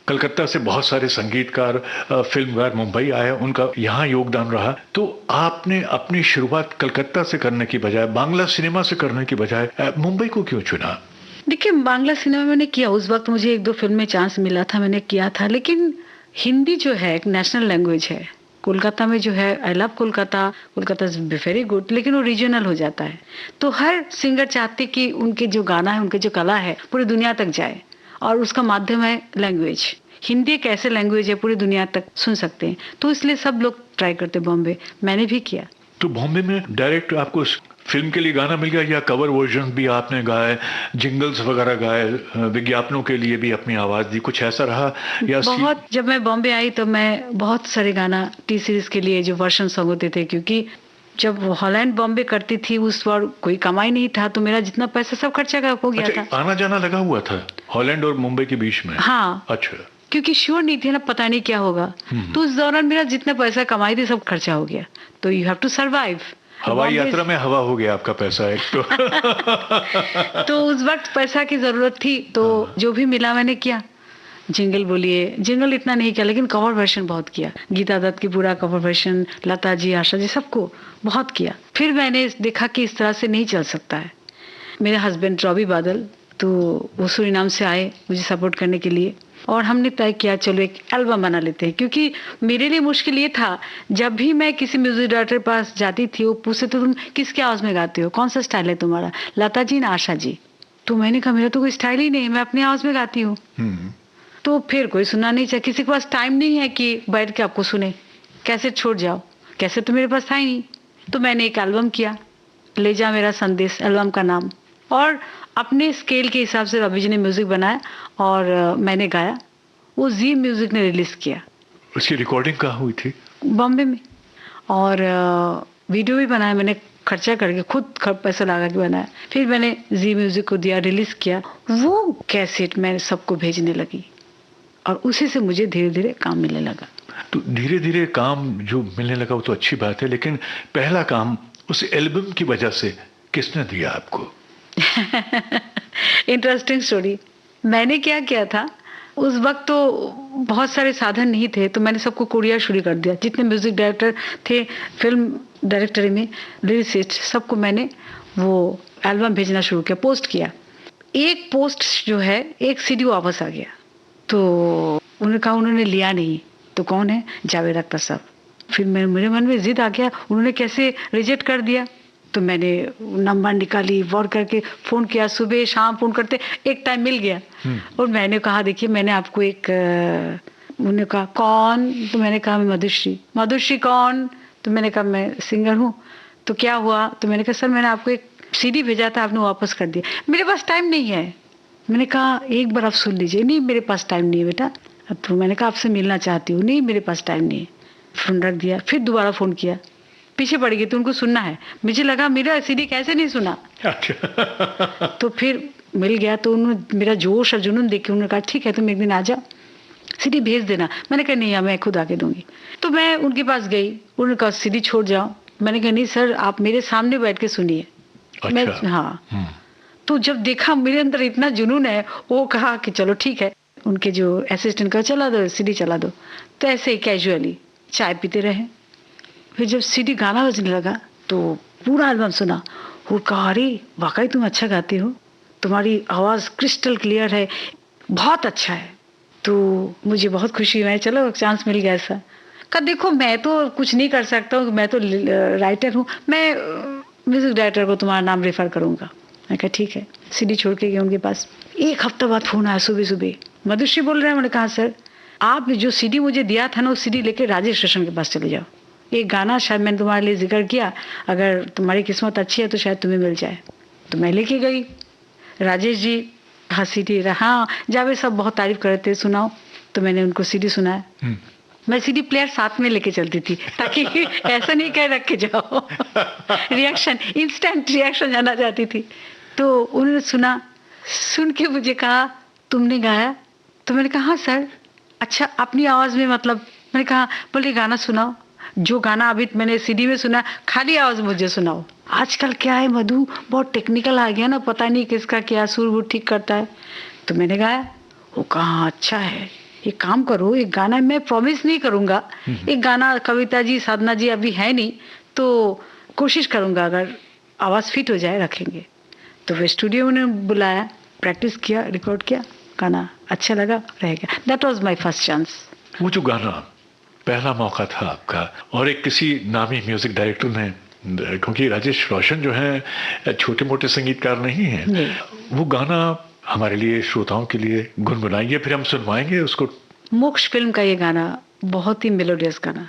कलकत्ता से बहुत सारे संगीतकार, फिल्मकार मुंबई आए, उनका यहाँ योगदान रहा। तो आपने अपनी शुरुआत कलकत्ता से करने की बजाय, बांग्ला सिनेमा से करने की बजाय मुंबई को क्यों चुना? देखिए, बांग्ला सिनेमा मैंने किया, उस वक्त मुझे 1-2 फिल्म में चांस मिला था, मैंने किया था। लेकिन हिंदी जो है एक नेशनल लैंग्वेज है। कोलकाता में जो है, I love Kolkata, Kolkata is very good, लेकिन वो रीजनल हो जाता है। तो हर सिंगर चाहते कि उनके जो गाना है, उनके जो कला है पूरी दुनिया तक जाए, और उसका माध्यम है लैंग्वेज। हिंदी एक ऐसे लैंग्वेज है पूरी दुनिया तक सुन सकते हैं, तो इसलिए सब लोग ट्राई करते। बॉम्बे मैंने भी किया। तो बॉम्बे में डायरेक्ट आपको फिल्म के लिए गाना मिल गया, या कवर वर्जन भी आपने गाए, जिंगल्स वगैरह गाए, विज्ञापनों के लिए भी अपनी आवाज दी, कुछ ऐसा रहा? या बहुत, जब मैं बॉम्बे आई तो मैं बहुत सारे गाना टी सीरीज के लिए जो वर्षन सॉन्ग होते थे, क्योंकि जब हॉलैंड बॉम्बे करती थी उस वक्त कोई कमाई नहीं था, तो मेरा जितना पैसा सब खर्चा हो गया। अच्छा, था आना जाना लगा हुआ था हॉलैंड और मुंबई के बीच में? हाँ। अच्छा। क्योंकि श्योर नहीं थे ना, पता नहीं क्या होगा, तो उस दौरान मेरा जितना पैसा कमाई थी सब खर्चा हो गया। तो यू हैव टू सर्वाइव। हवाई यात्रा में हवा हो गया आपका पैसा एक तो तो उस वक्त पैसा की जरूरत थी, तो जो भी मिला मैंने किया। जिंगल बोलिए, जिंगल इतना नहीं किया, लेकिन कवर वर्जन बहुत किया। गीता दत्त की पूरा कवर वर्जन, लता जी, आशा जी, सबको बहुत किया। फिर मैंने देखा कि इस तरह से नहीं चल सकता है। मेरे हस्बैंड रॉबी बादल, तो वो सूरीनाम से आए मुझे सपोर्ट करने के लिए, और हमने तय किया चलो एक एल्बम बना लेते हैं। क्योंकि मेरे लिए मुश्किल ये था, जब भी मैं किसी म्यूजिक डायरेक्टर के पास जाती थी, वो पूछते तो तुम किसके आवाज में गाते हो, कौन सा स्टाइल है तुम्हारा, लता जी ना आशा जी। तो मैंने कहा मेरा तो कोई स्टाइल ही नहीं है, मैं अपनी आवाज में गाती हूँ। तो फिर कोई सुनना नहीं चाहिए, किसी के पास टाइम नहीं है कि बैठ के आपको सुने, कैसे छोड़ जाओ, कैसे तो मेरे पास था ही नहीं। तो मैंने एक एल्बम किया, ले जा मेरा संदेश एल्बम का नाम, और अपने स्केल के हिसाब से रवि जी ने म्यूजिक बनाया और मैंने गाया। वो जी म्यूजिक ने रिलीज किया। उसकी रिकॉर्डिंग कहाँ हुई थी? बॉम्बे में। और वीडियो भी बनाया मैंने, खर्चा करके खुद पैसा लगा के बनाया। फिर मैंने जी म्यूजिक को दिया, रिलीज किया। वो कैसेट मैं सबको भेजने लगी और उसी से मुझे धीरे धीरे काम मिलने लगा। तो धीरे धीरे काम जो मिलने लगा वो तो अच्छी बात है, लेकिन पहला काम उस एल्बम की वजह से किसने दिया आपको? Interesting story. मैंने क्या किया था, उस वक्त तो बहुत सारे साधन नहीं थे, तो मैंने सबको कुरियर शुरू कर दिया। जितने म्यूजिक डायरेक्टर थे फिल्म डायरेक्टरी में, लिरिसिस्ट, सबको मैंने वो एल्बम भेजना शुरू किया, पोस्ट किया। एक पोस्ट जो है, एक सीडी वापस आ गया। तो उन्होंने कहा उन्होंने लिया नहीं, तो कौन है? जावेद अख्तर साहब। फिर मेरे मन में जिद आ गया, उन्होंने कैसे रिजेक्ट कर दिया। तो मैंने नंबर निकाली, वॉर करके फ़ोन किया, सुबह शाम फ़ोन करते, एक टाइम मिल गया। और मैंने कहा देखिए मैंने आपको एक, उन्होंने कहा कौन? तो मैंने कहा मैं मधुश्री। मधुश्री कौन? तो मैंने कहा मैं सिंगर हूँ। तो क्या हुआ? तो मैंने कहा सर मैंने आपको एक सीडी भेजा था, आपने वापस कर दिया, मेरे पास टाइम नहीं है। मैंने कहा एक बार आप सुन लीजिए। नहीं मेरे पास टाइम नहीं है बेटा। तो मैंने कहा आपसे मिलना चाहती हूँ। नहीं मेरे पास टाइम नहीं है। फ़ोन रख दिया। फिर दोबारा फ़ोन किया, पीछे पड़ गई, तो उनको सुनना है। मुझे लगा मेरा सीडी कैसे नहीं सुना। तो फिर मिल गया। तो उन्होंने मेरा जोश और जुनून देख के उन्होंने कहा ठीक है तुम एक दिन आ जाओ, सीडी भेज देना। मैंने कहा नहीं मैं खुद आके दूंगी। तो मैं उनके पास गई, उन्होंने कहा सीडी छोड़ जाओ। मैंने कहा नहीं सर आप मेरे सामने बैठ के सुनिए। मैं हाँ। तो जब देखा मेरे अंदर इतना जुनून है, वो कहा कि चलो ठीक है। उनके जो असिस्टेंट का चला दो, सीडी चला दो। तो ऐसे ही कैजुअली चाय पीते रहे। फिर जब सीडी गाना बजने लगा तो पूरा एल्बम सुना और कहा अरे वाकई तुम अच्छा गाती हो, तुम्हारी आवाज़ क्रिस्टल क्लियर है, बहुत अच्छा है। तो मुझे बहुत खुशी हुई, चलो चांस मिल गया ऐसा। कहा देखो मैं तो कुछ नहीं कर सकता हूँ, मैं तो राइटर हूँ, मैं म्यूजिक डायरेक्टर को तुम्हारा नाम रेफर करूँगा। मैं कहा ठीक है। सीडी छोड़ के गए उनके पास। एक हफ्ता बाद फ़ोन आया सुबह सुबह, मधुश्री बोल रहे हैं। मैंने कहा सर आपने जो सीडी मुझे दिया था ना, उस सीडी लेके राजेश रोशन के पास चले जाओ। एक गाना शायद मैंने तुम्हारे लिए जिक्र किया, अगर तुम्हारी किस्मत अच्छी है तो शायद तुम्हें मिल जाए। तो मैं लेके गई। राजेश जी हाँ सीडी हाँ जावेद साहब बहुत तारीफ कर रहे थे, सुनाओ। तो मैंने उनको सीडी सुनाया। मैं सीडी प्लेयर साथ में लेके चलती थी ताकि ऐसा नहीं कह रख के जाओ रिएक्शन, इंस्टेंट रिएक्शन जाना चाहती थी। तो उन्होंने सुना, सुन के मुझे कहा तुमने गाया? तो मैंने कहा हाँ सर। अच्छा अपनी आवाज़ में मतलब? मैंने कहा बोले गाना सुनाओ, जो गाना अभी मैंने सीडी में सुना खाली आवाज़ मुझे सुनाओ। आजकल क्या है मधु, बहुत टेक्निकल आ गया ना, पता नहीं किसका क्या सुर वुर ठीक करता है। तो मैंने गाया। वो कहा अच्छा है, एक काम करो, एक गाना मैं प्रॉमिस नहीं करूँगा, एक गाना कविता जी साधना जी अभी है नहीं, तो कोशिश करूँगा अगर आवाज़ फिट हो जाए रखेंगे। तो वे स्टूडियो में बुलाया, प्रैक्टिस किया, रिकॉर्ड किया, गाना अच्छा लगा, रह गया। That was my first chance. वो जो गाना पहला मौका था आपका, और एक किसी नामी म्यूजिक डायरेक्टर ने, क्योंकि राजेश रोशन जो है छोटे मोटे संगीतकार नहीं है, वो गाना हमारे लिए श्रोताओं के लिए गुनगुनाइए, फिर हम सुनवाएंगे उसको। मोक्ष फिल्म का ये गाना बहुत ही मेलोडियस गाना।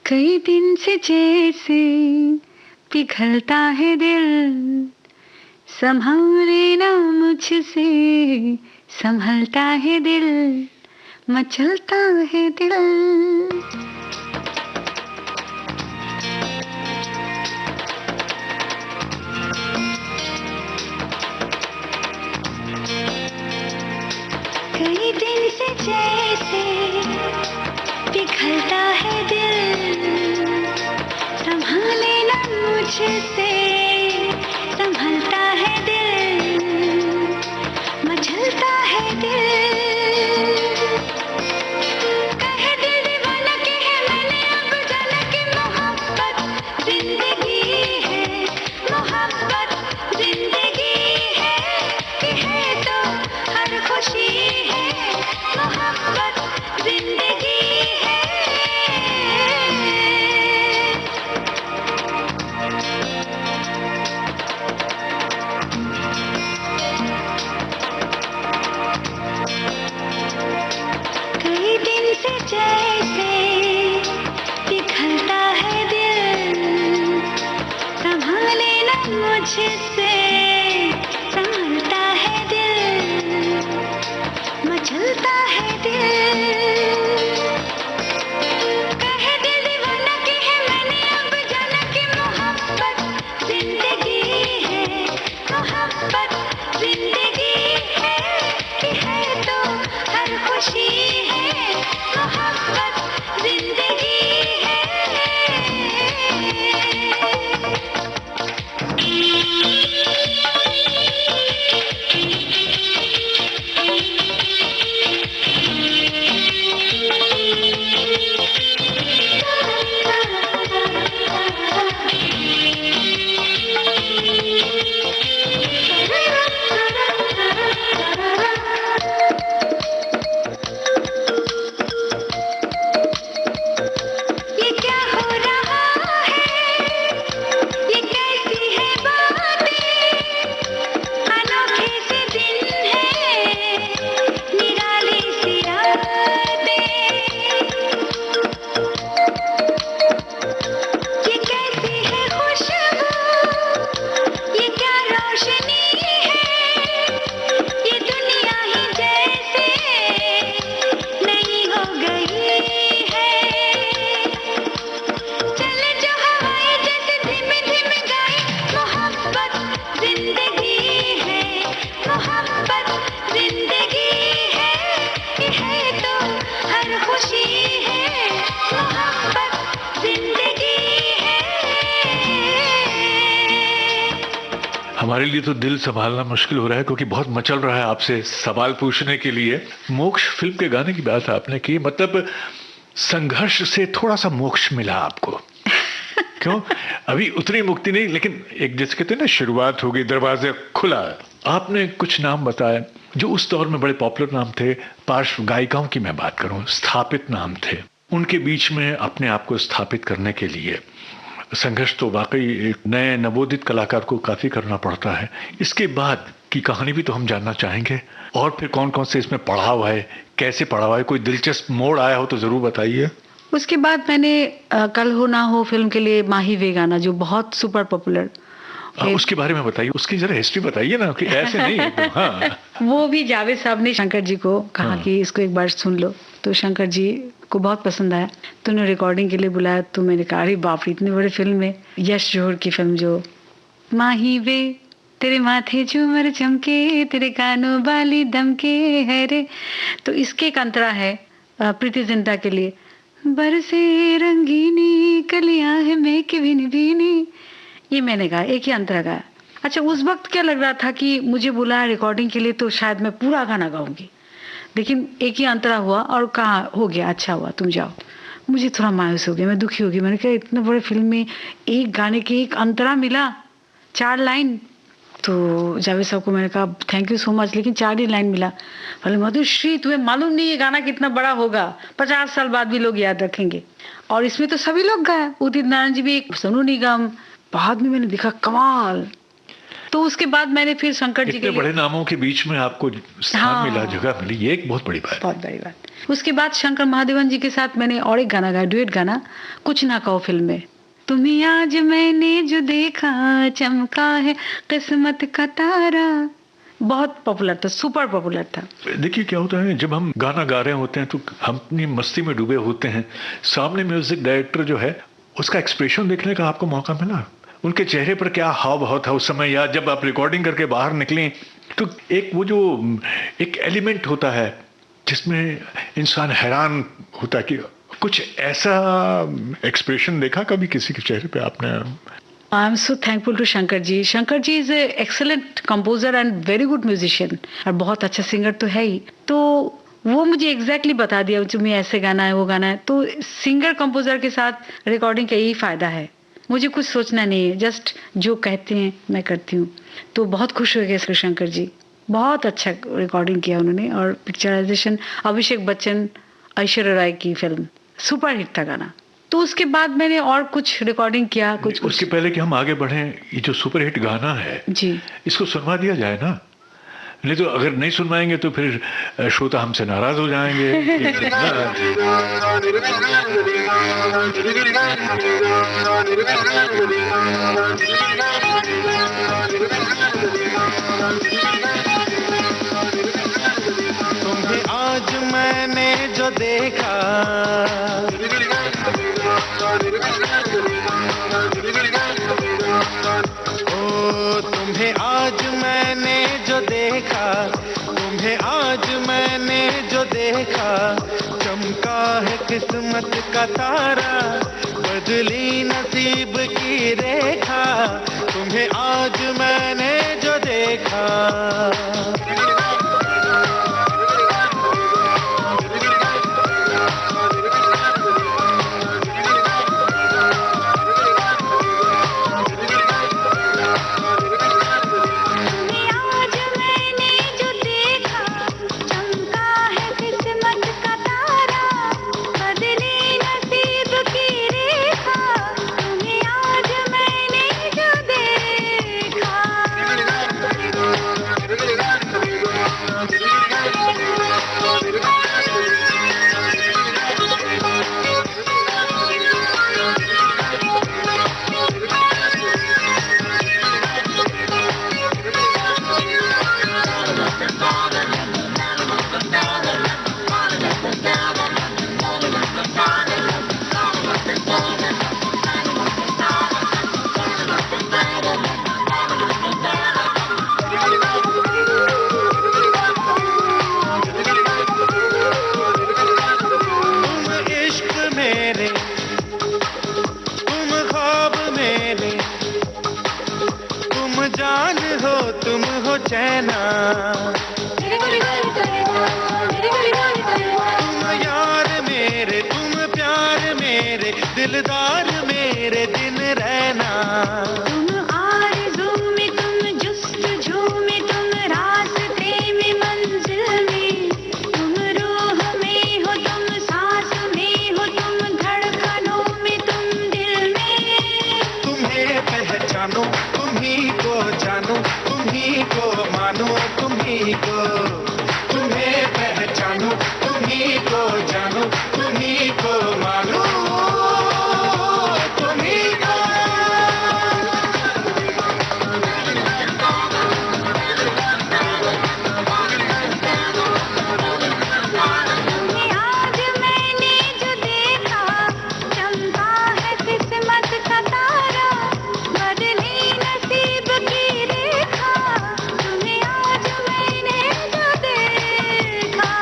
कई दिन से जैसे पिघलता है दिल, संभाले ना मुझसे, संभलता है दिल, मचलता है दिल। कई दिन से जैसे पिघलता है दिल, संभाले ना मुझसे, संभलता है दिल, मचलता है दिल। कहे दिल दीवाना के है, मैंने अब जाना कि मोहब्बत जिंदगी है, मोहब्बत जिंदगी है, कि है तो हर खुशी है, मोहब्बत जिंदगी है। मोहब्बत जिंदगी है तो हर खुशी है, मोहब्बत जिंदगी है। ये क्या हो रहा है, ये कैसी है बातें, अनोखे से दिन है, निराली सी रातें। ये कैसी है खुशबू, ये क्या रोशनी है, ये दुनिया ही जैसे नई हो गई है। चले जो हवाएं जैसे धीमे धीमे गाए, मोहब्बत जिंदगी है, मोहब्बत जिंदगी है तो हर खुशी है, मोहब्बत जिंदगी है। हमारे लिए तो दिल संभालना मुश्किल हो रहा है क्योंकि बहुत मचल रहा है आपसे सवाल पूछने के लिए। मोक्ष फिल्म के गाने की बात आपने की, मतलब संघर्ष से थोड़ा सा मोक्ष मिला आपको। क्यों? अभी उतनी मुक्ति नहीं, लेकिन एक जैसे कहते हैं ना, शुरुआत हो गई, दरवाजा खुला। आपने कुछ नाम बताए जो उस दौर में बड़े पॉपुलर नाम थे, पार्श्व गायिकाओं की मैं बात करूं, स्थापित नाम थे। उनके बीच में अपने आप को स्थापित करने के लिए संघर्ष तो वाकई एक नए नवोदित कलाकार को काफी करना पड़ता है। इसके बाद की कहानी भी तो हम जानना चाहेंगे, और फिर कौन कौन से इसमें पड़ाव है, कैसे पड़ाव है, कोई दिलचस्प मोड़ आया हो तो जरूर बताइए। उसके बाद मैंने कल हो ना हो फिल्म के लिए माही वे गाना, जो बहुत सुपर पॉपुलर, उसके बारे में बताइए, उसकी जरा हिस्ट्री बताइए ना, कि ऐसे नहीं एकदम। हाँ, वो भी जावेद साहब ने शंकर जी को कहा कि इसको एक बार सुन लो, तो शंकर जी को बहुत पसंद आया, तो उन्होंने रिकॉर्डिंग के लिए बुलाया। तो मैंने कहा अरे बाप रे, इतनी बड़ी फिल्म में, यश जौहर की फिल्म जो माही वे तेरे माथे झूमर चमके, तेरे कानों बाली दमके है रे, तो इसके एक अंतरा है प्रीति जिंटा के लिए, बरसे रंगीनी कलियां है मैं की भीनी भीनी, ये मैंने कहा, एक ही अंतरा गाया। अच्छा, उस वक्त क्या लग रहा था कि मुझे बुलाया रिकॉर्डिंग के लिए तो शायद मैं पूरा गाना गाऊंगी, लेकिन एक ही अंतरा हुआ और कहा हो गया, अच्छा हुआ तुम जाओ। मुझे थोड़ा मायूस हो गया, मैं दुखी हो गई। मैंने कहा इतने बड़े फिल्म में एक गाने के एक अंतरा मिला, 4 लाइन। तो जावेद साहब को मैंने कहा थैंक यू सो मच, लेकिन 4 ही लाइन मिला। बोले मधुश्री तुम्हें मालूम नहीं ये गाना कितना बड़ा होगा, 50 साल बाद भी लोग याद रखेंगे। और इसमें तो सभी लोग गाए, उदित नारायण जी भी, सोनू निगम। बाद में मैंने देखा कमाल। तो उसके बाद मैंने फिर शंकर जी के बड़े नामों के बीच में आपको स्थान मिला, जगह मिली, ये एक बहुत बड़ी बात। बहुत बड़ी बात। उसके बाद शंकर महादेवन जी के साथ मैंने और एक गाना गाया, डुएट गाना, कुछ ना कहो फिल्म में। तुम्हें आज मैंने जो देखा चमका है किस्मत का तारा, बहुत पॉपुलर था, सुपर पॉपुलर था। देखिए क्या होता है, जब हम गाना गा रहे होते हैं तो हम अपनी मस्ती में डूबे होते हैं, सामने म्यूजिक डायरेक्टर जो है उसका एक्सप्रेशन देखने का आपको मौका मिला, उनके चेहरे पर क्या हाव भाव था उस समय, या जब आप रिकॉर्डिंग करके बाहर निकले तो एक वो जो एक एलिमेंट होता है जिसमें इंसान हैरान होता है कि कुछ ऐसा एक्सप्रेशन देखा कभी किसी के चेहरे पे आपने? I am so thankful to Shankar ji. Shankar ji is a excellent composer and very good musician, और बहुत अच्छा सिंगर तो है ही। तो वो मुझे एग्जैक्टली बता दिया तुम्हें ऐसे गाना है, वो गाना है। तो सिंगर कंपोजर के साथ रिकॉर्डिंग का यही फायदा है, मुझे कुछ सोचना नहीं है, जस्ट जो कहते हैं मैं करती हूँ। तो बहुत खुश हो गए शंकर जी, बहुत अच्छा रिकॉर्डिंग किया उन्होंने। और पिक्चराइजेशन अभिषेक बच्चन ऐश्वर्या राय की फिल्म, सुपर हिट था गाना। तो उसके बाद मैंने और कुछ रिकॉर्डिंग किया। उसके पहले कि हम आगे बढ़ें, ये जो सुपर हिट गाना है जी, इसको सुनवा दिया जाए ना, नहीं तो अगर नहीं सुनवाएंगे तो फिर श्रोता हमसे नाराज हो जाएंगे। तुम्हें आज मैंने जो देखा, ओ तुम्हें आज मैं जो देखा, तुम्हें आज मैंने जो देखा, चमका है किस्मत का तारा, बदली नसीब की रेखा, तुम्हें आज मैंने जो देखा। चैना तुम यार मेरे, तुम प्यार मेरे, दिलदार मेरे दिन रहना। तुम आरज़ू में, तुम जुस्तजू में, तुम रास्ते में, मंजिल में, तुम रूह में हो, तुम सांस में हो, तुम धड़कनों में, तुम दिल में। तुम्हें पहचानो, तुम्ही को जानो, तुम्ही को मानो, तुम्ही को, तुम्हें पहचानो, तुम्ही को जानो, तुम्ही को मानो, तुम्ही को। तुम्हें आज मैंने जो देखा, चमका है किस्मत का तारा, बदली नसीब की रेखा, तुम्हें आज मैंने जो देखा।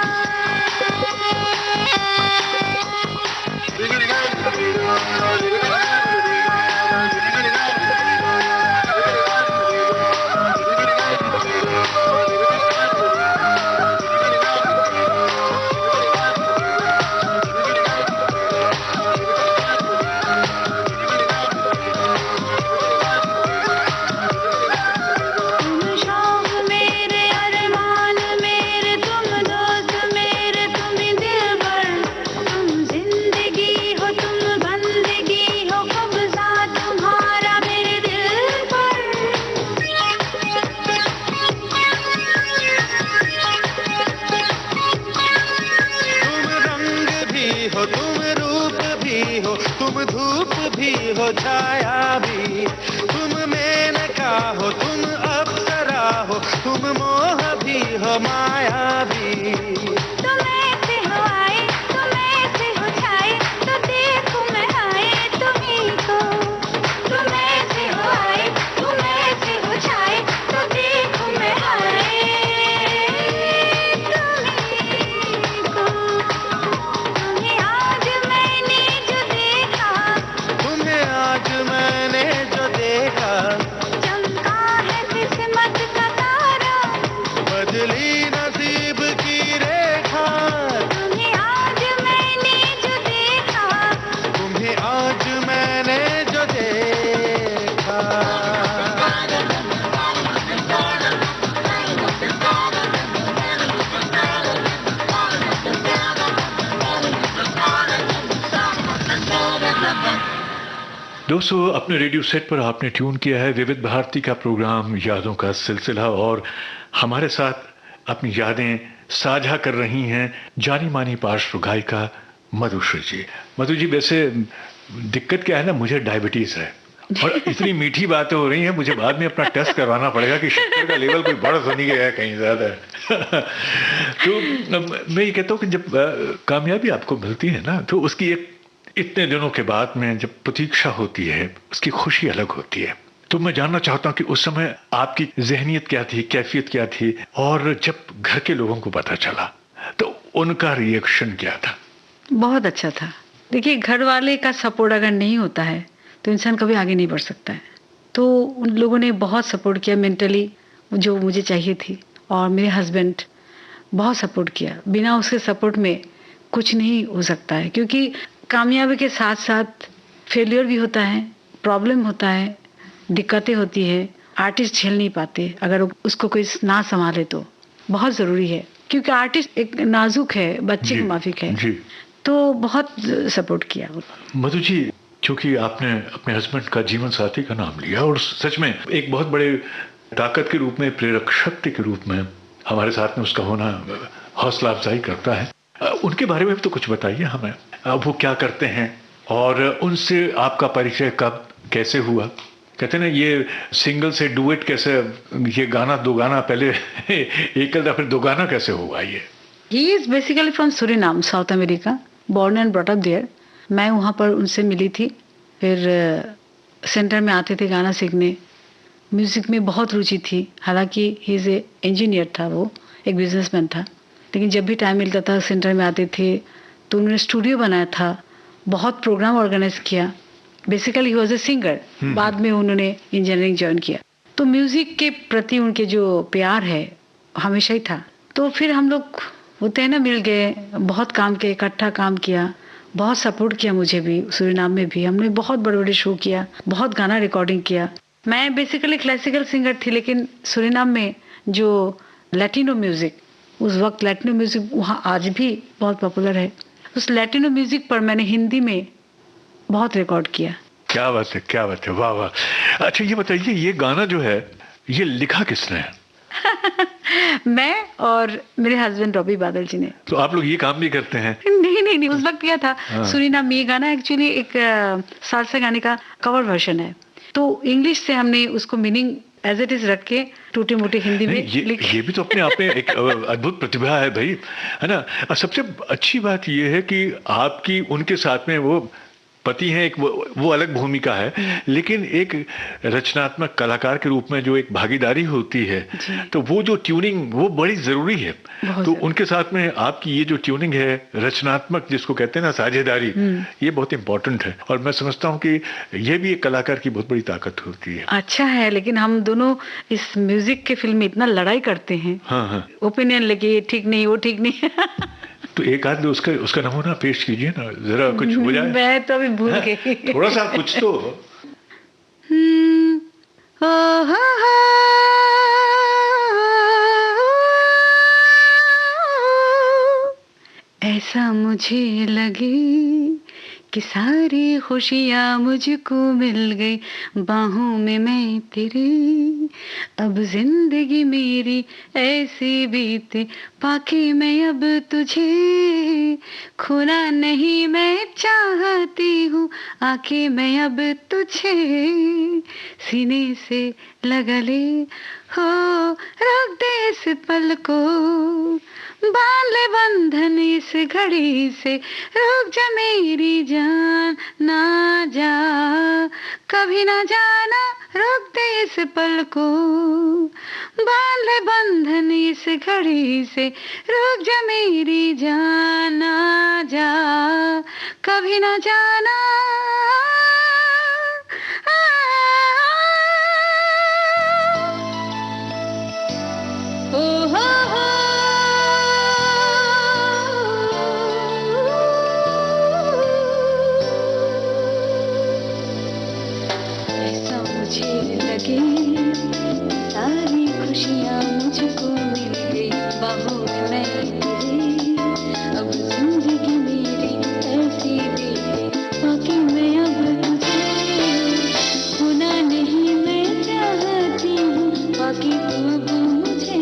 तुम शौक मेरे, अरमान मेरे, तुम दोस्त मेरे, तुम दिलबर, तुम जिंदगी हो, तुम बंदगी हो, कब्जा तुम्हारा मेरे दिल पर। तुम रंग भी हो, तुम रूप भी हो, तुम धूप भी हो, छाया भी, तुम मेनका हो, तुम अप्सरा हो, तुम मोह भी हो, माया भी। तुम ऐसे हो आए, तुम ऐसे हो छाए, तो देखूं मैं आए तुम्हीं को। तुम ऐसे हो आए, तुम ऐसे हो छाए, तो देखूं मैं आए तुम्हीं को। तुम्हें आज मैंने जो देखा, तुम्हें आज मैंने जो देखा, चमका है किस्मत का तारा, बदली नसीब की रेखा, तुम्हें आज मैंने जो देखा। तुम्हें आज मैंने जो देखा। दोस्तों, अपने रेडियो सेट पर आपने ट्यून किया है विविध भारती का प्रोग्राम यादों का सिलसिला, और हमारे साथ अपनी यादें साझा कर रही हैं जानी मानी पार्श्व गायिका मधुश्री जी। मधु जी, वैसे दिक्कत क्या है ना, मुझे डायबिटीज है और इतनी मीठी बातें हो रही हैं, मुझे बाद में अपना टेस्ट करवाना पड़ेगा कि शक्कर का लेवल कोई बढ़ तो नहीं गया है कहीं ज्यादा। तो मैं ये कहता हूँ कि जब कामयाबी आपको मिलती है ना, तो उसकी एक इतने दिनों के बाद में जब प्रतीक्षा होती है, उसकी खुशी अलग होती है। तो मैं जानना चाहता हूँ कि उस समय आपकी ज़हनियत क्या थी, कैफियत क्या थी, और जब घर के लोगों को पता चला तो उनका रिएक्शन क्या था? बहुत अच्छा था। देखिए, घर वाले का सपोर्ट अगर नहीं होता है तो इंसान कभी आगे नहीं बढ़ सकता है। तो उन लोगों ने बहुत सपोर्ट किया मेंटली, जो मुझे चाहिए थी, और मेरे हस्बैंड बहुत सपोर्ट किया। बिना उसके सपोर्ट में कुछ नहीं हो सकता है, क्योंकि कामयाबी के साथ साथ फेलियर भी होता है, प्रॉब्लम होता है, दिक्कतें होती है। आर्टिस्ट झेल नहीं पाते अगर उसको कोई ना संभाले, तो बहुत ज़रूरी है, क्योंकि आर्टिस्ट एक नाजुक है, बच्चे की माफिक है जी। तो बहुत सपोर्ट किया। मधु जी, क्योंकि आपने अपने हस्बैंड का जीवन साथी का नाम लिया, और सच में एक बहुत बड़े ताकत के रूप में, प्रेरक शक्ति के रूप में हमारे साथ में उसका होना हौसला अफजाई करता है। उनके बारे में भी तो कुछ बताइए हमें। वो क्या करते हैं और उनसे आपका परिचय कब कैसे हुआ? कहते हैं ना, ये सिंगल से डुएट कैसे, ये गाना दो गाना पहले एकल फिर दो गाना कैसे हुआ ये? He is basically from Suriname, south America, born and brought up there। मैं वहाँ पर उनसे मिली थी, फिर सेंटर में आते थे गाना सीखने। म्यूज़िक में बहुत रुचि थी, हालांकि ही इज़ ए इंजीनियर था, वो एक बिजनेसमैन था, लेकिन जब भी टाइम मिलता था सेंटर में आते थे। तो उन्होंने स्टूडियो बनाया था, बहुत प्रोग्राम ऑर्गेनाइज किया। Basically he was a singer, बाद में उन्होंने इंजीनियरिंग ज्वाइन किया। तो म्यूज़िक के प्रति उनके जो प्यार है हमेशा ही था। तो फिर हम लोग होते हैं ना, मिल गए, बहुत काम किया, इकट्ठा काम किया, बहुत सपोर्ट किया मुझे भी। सूरीनाम में भी हमने बहुत बड़े बड़े शो किया, बहुत गाना रिकॉर्डिंग किया। मैं बेसिकली क्लासिकल सिंगर थी, लेकिन सूरीनाम में जो लैटिनो म्यूज़िक, उस वक्त लैटिनो म्यूज़िक वहाँ आज भी बहुत पॉपुलर है, उस लैटिनो म्यूज़िक पर मैंने हिंदी में बहुत रिकॉर्ड किया। क्या बात है, क्या बात है, वाह वाह। अच्छा ये बताइए, ये गाना जो है ये लिखा किसने है? मैं और मेरे हस्बैंड रॉबी बादल जी ने। तो आप लोग ये काम भी करते हैं? नहीं, उस वक्त किया था। सूरीनाम में ये गाना एक्चुअली एक सालसा गाने का कवर वर्जन है, तो इंग्लिश से हमने उसको मीनिंग एज इट इज रख के टूटी मोटी हिंदी में ये भी तो अपने आप में एक अद्भुत प्रतिभा है भाई, है ना। और सबसे अच्छी बात ये है कि आपकी उनके साथ में वो पति हैं, एक वो अलग भूमिका है, लेकिन एक रचनात्मक कलाकार के रूप में जो एक भागीदारी होती है, तो वो जो ट्यूनिंग वो बड़ी जरूरी है। तो उनके साथ में आपकी ये जो ट्यूनिंग है, रचनात्मक जिसको कहते हैं ना, साझेदारी, ये बहुत इंपॉर्टेंट है। और मैं समझता हूँ कि ये भी एक कलाकार की बहुत बड़ी ताकत होती है। अच्छा है, लेकिन हम दोनों इस म्यूजिक के फिल्म में इतना लड़ाई करते हैं। हाँ। ओपिनियन लेके, ये ठीक नहीं, वो ठीक नहीं। तो एक आध उसका नमूना पेश कीजिए ना, जरा कुछ हो जाए। मैं तो अभी भूल गई। थोड़ा सा कुछ तो। ऐसा मुझे लगे कि सारी खुशियाँ मुझको मिल गई, बाहों में मैं तेरे, अब जिंदगी मेरी ऐसी बीते, पाके मैं अब तुझे, खोना नहीं मैं चाहती हूँ, आके मैं अब तुझे सीने से लगा ले, हो रख दे इस पल को, बांध ले बंधन इस घड़ी से, रुक जा मेरी जान, ना जा कभी ना जाना, रुक दे इस पल को, बांध ले बंधन इस घड़ी से, रुक जा मेरी जान, ना जा कभी ना जाना। सारी खुशियाँ मुझको मिल गई, बाहों में मैं तेरे, अब जिंदगी मेरी ऐसी बीते, बाकी मैं अब तुझे, होना नहीं मैं चाहती हूँ, बाकी तू अब मुझे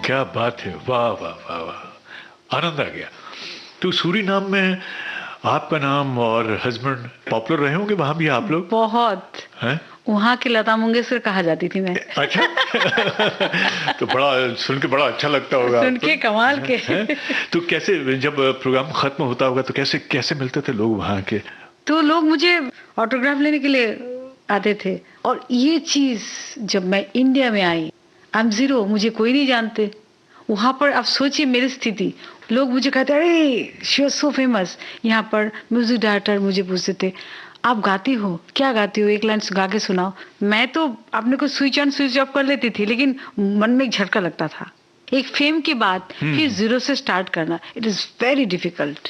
क्या बात है, वाह वाह वाह वाह, आनंद आ गया। तो सूरीनाम में आपका नाम और हस्बैंड पॉपुलर रहे होंगे, वहां भी आप लोग? बहुत हैं? वहाँ की लता मंगेशकर कहा जाती थी मैं। अच्छा। तो बड़ा सुन के बड़ा अच्छा लगता होगा सुन आपको? के कमाल के। हैं? तो कैसे जब प्रोग्राम खत्म होता होगा तो कैसे कैसे मिलते थे लोग वहां के? तो लोग मुझे ऑटोग्राफ लेने के लिए आते थे। और ये चीज जब मैं इंडिया में आई, आई एम जीरो, मुझे कोई नहीं जानते। वहां पर आप सोचिए मेरी स्थिति, लोग मुझे कहते अरे शी वाज सो फेमस। यहाँ पर म्यूजिक डायरेक्टर मुझे पूछते थे आप गाती हो, क्या गाती हो, एक लाइन गा के सुनाओ। मैं तो अपने को स्विच ऑन स्विच ऑफ कर लेती थी, लेकिन मन में एक झटका लगता था। एक फेम के बाद फिर जीरो से स्टार्ट करना, इट इज वेरी डिफिकल्ट।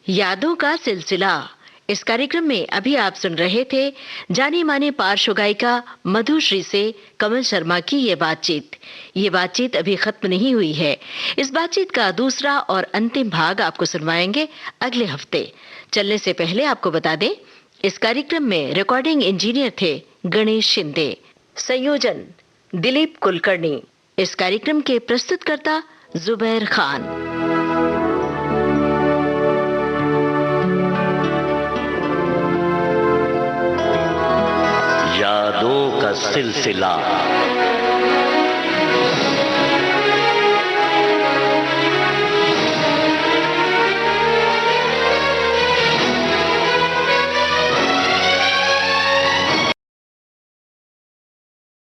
यादों का सिलसिला। इस कार्यक्रम में अभी आप सुन रहे थे जानी मानी पार्श्व गायिका मधुश्री से कमल शर्मा की ये बातचीत। ये बातचीत अभी खत्म नहीं हुई है। इस बातचीत का दूसरा और अंतिम भाग आपको सुनवाएंगे अगले हफ्ते। चलने से पहले आपको बता दें, इस कार्यक्रम में रिकॉर्डिंग इंजीनियर थे गणेश शिंदे, संयोजन दिलीप कुलकर्णी। इस कार्यक्रम के प्रस्तुतकर्ता जुबैर खान। यादों का सिलसिला।